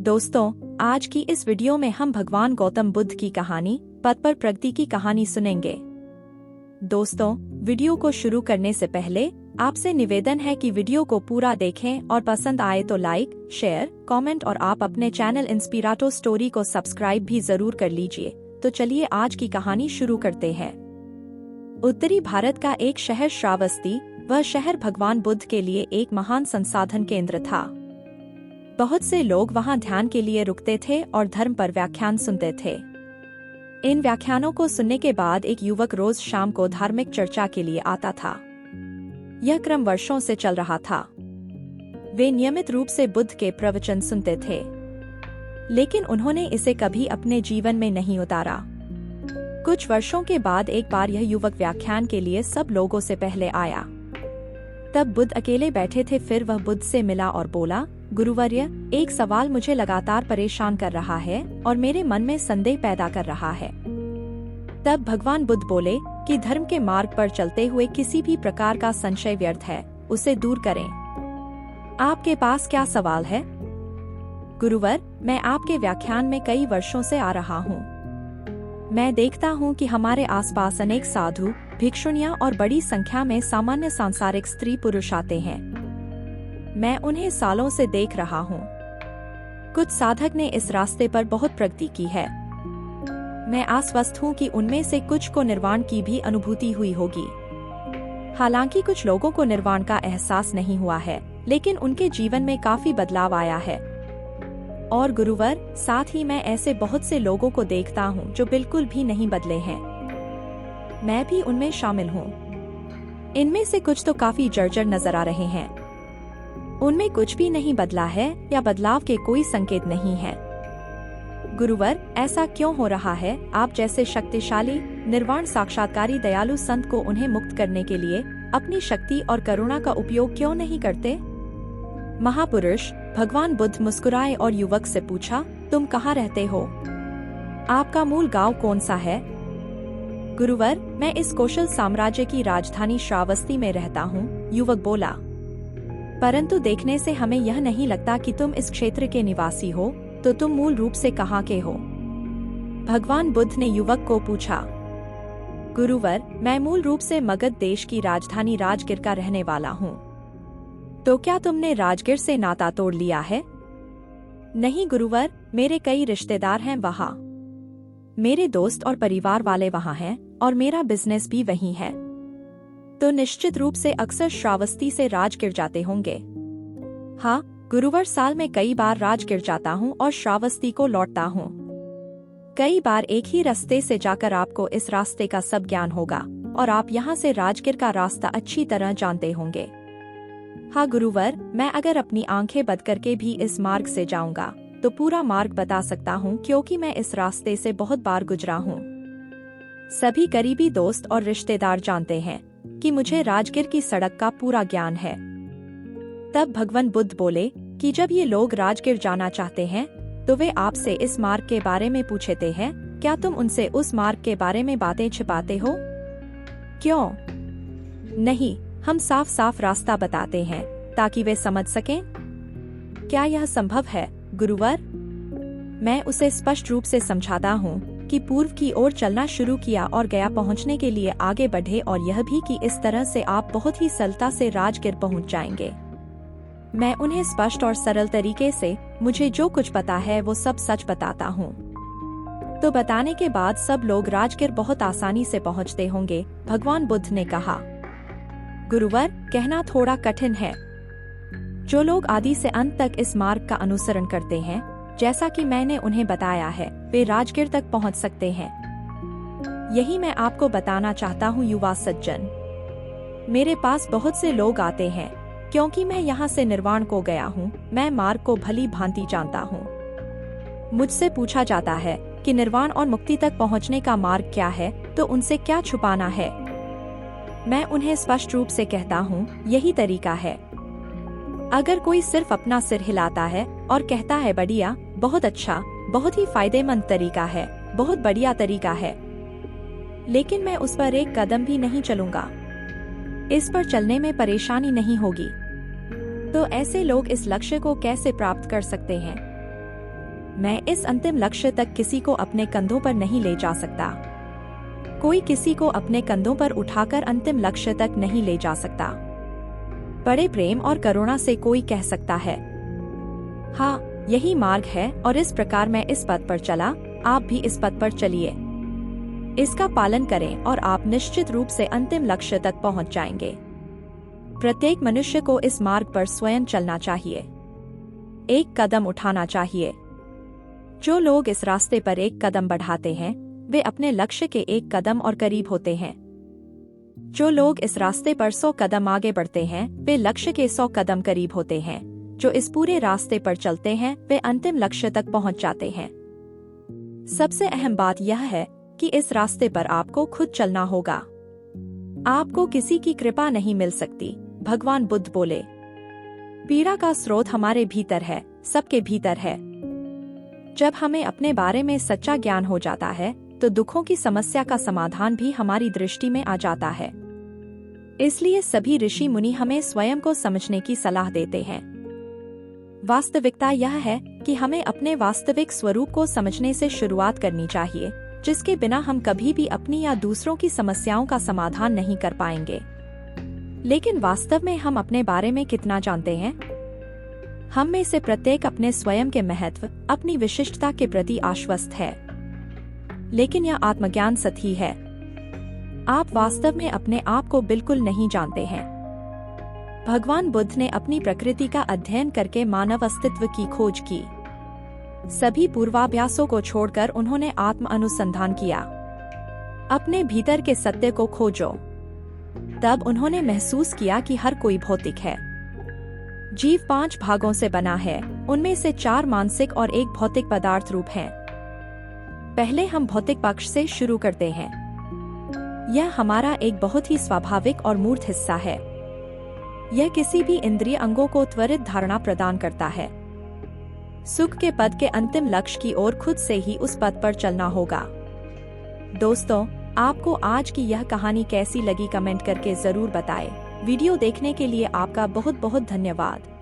दोस्तों, आज की इस वीडियो में हम भगवान गौतम बुद्ध की कहानी पथ पर प्रगति की कहानी सुनेंगे। दोस्तों, वीडियो को शुरू करने से पहले आपसे निवेदन है कि वीडियो को पूरा देखें और पसंद आए तो लाइक, शेयर, कमेंट और आप अपने चैनल इंस्पिराटो स्टोरी को सब्सक्राइब भी जरूर कर लीजिए। तो चलिए आज की कहानी शुरू करते हैं। उत्तरी भारत का एक शहर श्रावस्ती, वह शहर भगवान बुद्ध के लिए एक महान संसाधन केंद्र था। बहुत से लोग वहां ध्यान के लिए रुकते थे और धर्म पर व्याख्यान सुनते थे। इन व्याख्यानों को सुनने के बाद एक युवक रोज शाम को धार्मिक चर्चा के लिए आता था। यह क्रम वर्षों से चल रहा था। वे नियमित रूप से बुद्ध के प्रवचन सुनते थे, लेकिन उन्होंने इसे कभी अपने जीवन में नहीं उतारा। कुछ वर्षों के बाद एक बार यह युवक व्याख्यान के लिए सब लोगों से पहले आया। तब बुद्ध अकेले बैठे थे। फिर वह बुद्ध से मिला और बोला, गुरुवर्य, एक सवाल मुझे लगातार परेशान कर रहा है और मेरे मन में संदेह पैदा कर रहा है। तब भगवान बुद्ध बोले कि धर्म के मार्ग पर चलते हुए किसी भी प्रकार का संशय व्यर्थ है, उसे दूर करें। आपके पास क्या सवाल है? गुरुवर, मैं आपके व्याख्यान में कई वर्षों से आ रहा हूँ। मैं देखता हूँ कि हमारे आसपास अनेक साधु, भिक्षुणियाँ और बड़ी संख्या में सामान्य सांसारिक स्त्री पुरुष आते हैं। मैं उन्हें सालों से देख रहा हूँ। कुछ साधक ने इस रास्ते पर बहुत प्रगति की है। मैं आश्वस्त हूँ कि उनमें से कुछ को निर्वाण की भी अनुभूति हुई होगी। हालांकि कुछ लोगों को निर्वाण का एहसास नहीं हुआ है, लेकिन उनके जीवन में काफी बदलाव आया है। और गुरुवर, साथ ही मैं ऐसे बहुत से लोगों को देखता हूँ जो बिल्कुल भी नहीं बदले हैं। मैं भी उनमें शामिल हूँ। इनमें से कुछ तो काफी जर्जर नजर आ रहे हैं। उनमें कुछ भी नहीं बदला है या बदलाव के कोई संकेत नहीं है। गुरुवर, ऐसा क्यों हो रहा है? आप जैसे शक्तिशाली, निर्वाण साक्षात्कारी दयालु संत को उन्हें मुक्त करने के लिए अपनी शक्ति और करुणा का उपयोग क्यों नहीं करते? महापुरुष, भगवान बुद्ध मुस्कुराए और युवक से पूछा, तुम कहाँ रहते हो? आपका मूल गांव कौन सा है? गुरुवर, मैं इस कौशल साम्राज्य की राजधानी श्रावस्ती में रहता हूँ, युवक बोला। परंतु देखने से हमें यह नहीं लगता कि तुम इस क्षेत्र के निवासी हो, तो तुम मूल रूप से कहाँ के हो? भगवान बुद्ध ने युवक को पूछा। गुरुवर, मैं मूल रूप से मगध देश की राजधानी राजगिर का रहने वाला हूँ। तो क्या तुमने राजगिर से नाता तोड़ लिया है? नहीं गुरुवर, मेरे कई रिश्तेदार हैं वहाँ। मेरे दोस्त और परिवार वाले वहाँ हैं और मेरा बिजनेस भी वहीं है। तो निश्चित रूप से अक्सर श्रावस्ती से राजगिर जाते होंगे। हाँ गुरुवर, साल में कई बार राजगिर जाता हूँ और श्रावस्ती को लौटता हूँ। कई बार एक ही रास्ते से जाकर आपको इस रास्ते का सब ज्ञान होगा और आप यहाँ से राजगिर का रास्ता अच्छी तरह जानते होंगे। हाँ गुरुवर, मैं अगर अपनी आंखें बंद करके भी इस मार्ग से जाऊंगा तो पूरा मार्ग बता सकता हूँ, क्योंकि मैं इस रास्ते से बहुत बार गुजरा हूँ। सभी करीबी दोस्त और रिश्तेदार जानते हैं कि मुझे राजगिर की सड़क का पूरा ज्ञान है। तब भगवान बुद्ध बोले कि जब ये लोग राजगिर जाना चाहते हैं तो वे आपसे इस मार्ग के बारे में पूछते हैं। क्या तुम उनसे उस मार्ग के बारे में बातें छिपाते हो? क्यों नहीं, हम साफ साफ रास्ता बताते हैं ताकि वे समझ सकें। क्या यह संभव है गुरुवर? मैं उसे स्पष्ट रूप से समझाता हूँ कि पूर्व की ओर चलना शुरू किया और गया पहुँचने के लिए आगे बढ़े, और यह भी कि इस तरह से आप बहुत ही सरलता से राजगिर पहुँच जाएंगे। मैं उन्हें स्पष्ट और सरल तरीके से मुझे जो कुछ पता है वो सब सच बताता हूँ। तो बताने के बाद सब लोग राजगिर बहुत आसानी से पहुँचते होंगे, भगवान बुद्ध ने कहा। गुरुवर, कहना थोड़ा कठिन है। जो लोग आदि से अंत तक इस मार्ग का अनुसरण करते हैं, जैसा कि मैंने उन्हें बताया है, वे राजगिर तक पहुंच सकते हैं। यही मैं आपको बताना चाहता हूं युवा सज्जन। मेरे पास बहुत से लोग आते हैं क्योंकि मैं यहाँ से निर्वाण को गया हूँ। मैं मार्ग को भली भांति जानता हूँ। मुझसे पूछा जाता है कि निर्वाण और मुक्ति तक पहुँचने का मार्ग क्या है, तो उनसे क्या छुपाना है? मैं उन्हें स्पष्ट रूप से कहता हूँ, यही तरीका है। अगर कोई सिर्फ अपना सिर हिलाता है और कहता है बढ़िया, बहुत अच्छा, बहुत ही फायदेमंद तरीका है, बहुत बढ़िया तरीका है, लेकिन मैं उस पर एक कदम भी नहीं चलूंगा, इस पर चलने में परेशानी नहीं होगी, तो ऐसे लोग इस लक्ष्य को कैसे प्राप्त कर सकते हैं? मैं इस अंतिम लक्ष्य तक किसी को अपने कंधों पर नहीं ले जा सकता। कोई किसी को अपने कंधों पर उठाकर अंतिम लक्ष्य तक नहीं ले जा सकता। बड़े प्रेम और करुणा से कोई कह सकता है, हाँ, यही मार्ग है और इस प्रकार मैं इस पथ पर चला, आप भी इस पथ पर चलिए। इसका पालन करें और आप निश्चित रूप से अंतिम लक्ष्य तक पहुंच जाएंगे। प्रत्येक मनुष्य को इस मार्ग पर स्वयं चलना चाहिए, एक कदम उठाना चाहिए। जो लोग इस रास्ते पर एक कदम बढ़ाते हैं, वे अपने लक्ष्य के एक कदम और करीब होते हैं। जो लोग इस रास्ते पर 100 कदम आगे बढ़ते हैं, वे लक्ष्य के 100 कदम करीब होते हैं। जो इस पूरे रास्ते पर चलते हैं, वे अंतिम लक्ष्य तक पहुंच जाते हैं। सबसे अहम बात यह है कि इस रास्ते पर आपको खुद चलना होगा। आपको किसी की कृपा नहीं मिल सकती, भगवान बुद्ध बोले। पीड़ा का स्रोत हमारे भीतर है, सबके भीतर है। जब हमें अपने बारे में सच्चा ज्ञान हो जाता है, तो दुखों की समस्या का समाधान भी हमारी दृष्टि में आ जाता है। इसलिए सभी ऋषि मुनि हमें स्वयं को समझने की सलाह देते हैं। वास्तविकता यह है कि हमें अपने वास्तविक स्वरूप को समझने से शुरुआत करनी चाहिए, जिसके बिना हम कभी भी अपनी या दूसरों की समस्याओं का समाधान नहीं कर पाएंगे। लेकिन वास्तव में हम अपने बारे में कितना जानते हैं? हम में से प्रत्येक अपने स्वयं के महत्व, अपनी विशिष्टता के प्रति आश्वस्त है। लेकिन यह आत्मज्ञान सही है। आप वास्तव में अपने आप को बिल्कुल नहीं जानते हैं। भगवान बुद्ध ने अपनी प्रकृति का अध्ययन करके मानव अस्तित्व की खोज की। सभी पूर्वाभ्यासों को छोड़कर उन्होंने आत्म अनुसंधान किया। अपने भीतर के सत्य को खोजो। तब उन्होंने महसूस किया कि हर कोई भौतिक है। जीव 5 भागों से बना है, उनमें से 4 मानसिक और 1 भौतिक पदार्थ रूप हैं। पहले हम भौतिक पक्ष से शुरू करते हैं। यह हमारा एक बहुत ही स्वाभाविक और मूर्त हिस्सा है। यह किसी भी इंद्रिय अंगों को त्वरित धारणा प्रदान करता है। सुख के पद के अंतिम लक्ष्य की ओर खुद से ही उस पद पर चलना होगा। दोस्तों, आपको आज की यह कहानी कैसी लगी कमेंट करके जरूर बताएं। वीडियो देखने के लिए आपका बहुत बहुत धन्यवाद।